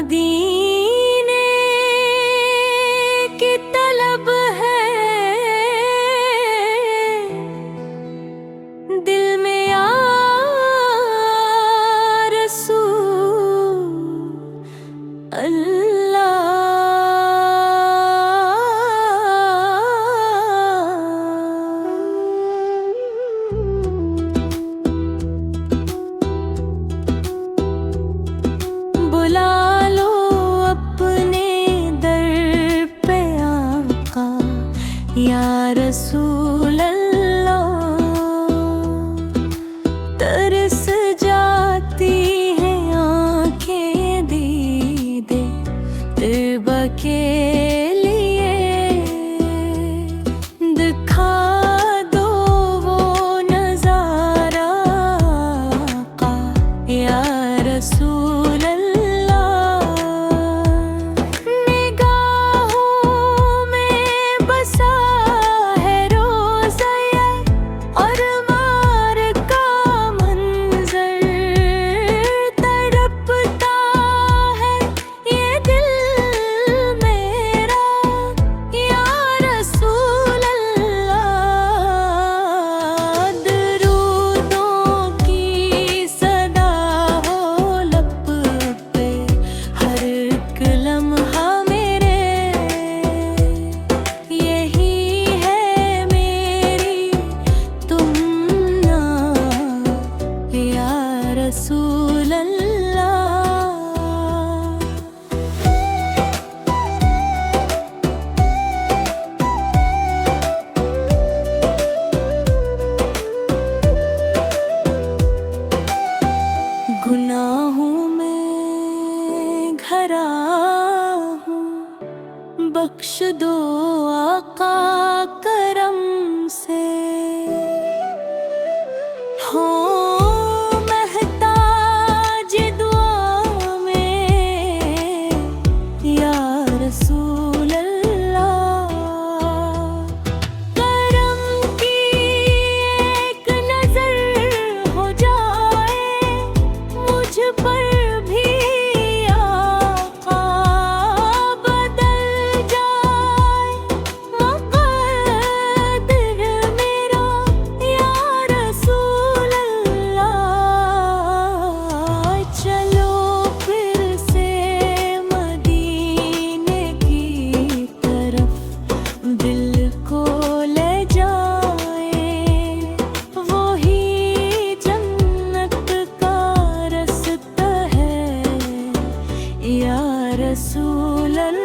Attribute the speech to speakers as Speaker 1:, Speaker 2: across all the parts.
Speaker 1: मदीने की तलब है दिल में या रसूल अल्लाह। बुला लो अपने दर पे आका या रसूल अल्लाह। तरस जाती हैं आँखें दीदे तैयबा के लिए। दिखा दो वो नज़ारा आका या रसूल अल्लाह। निगाहों में बसा है रोज़ा और मार का मंजर। तड़पता है ये दिल मेरा या रसूल अल्लाह। दरूदों की सदा हो लब पे हर एक लम्हा मेरे। यही है मेरी तुमना या रसूल अल्लाह। गुनाहों में घरा हूँ, बख्श दो आका करम से। हो महताज दुआ में या रसूल अल्लाह। करम की एक नजर हो जाए मुझ पर भी आका। बदल जाए मुक़द्दर मेरा या रसूल अल्लाह। चलो फिर से मदीने की तरफ दिल को ले जाए। वही जन्नत का रास्ता है या रसूल अल्लाह।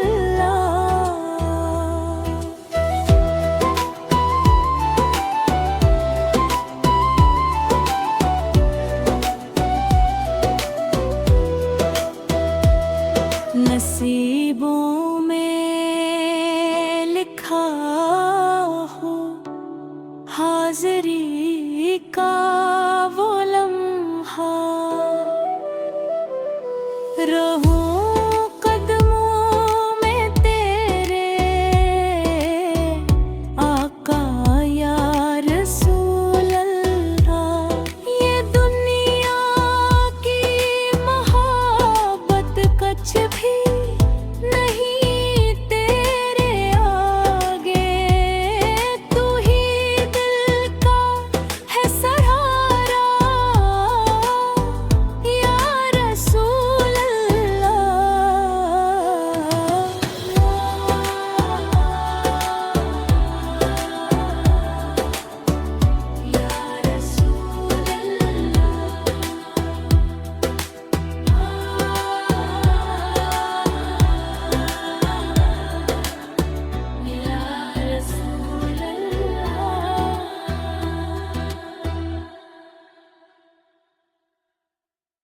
Speaker 1: नसीबों में लिखा हो हाज़री का वो लम्हा। रहूं कदमों में तेरे आका या रसूल अल्लाह। ये दुनिया की मोहब्बत कुछ भी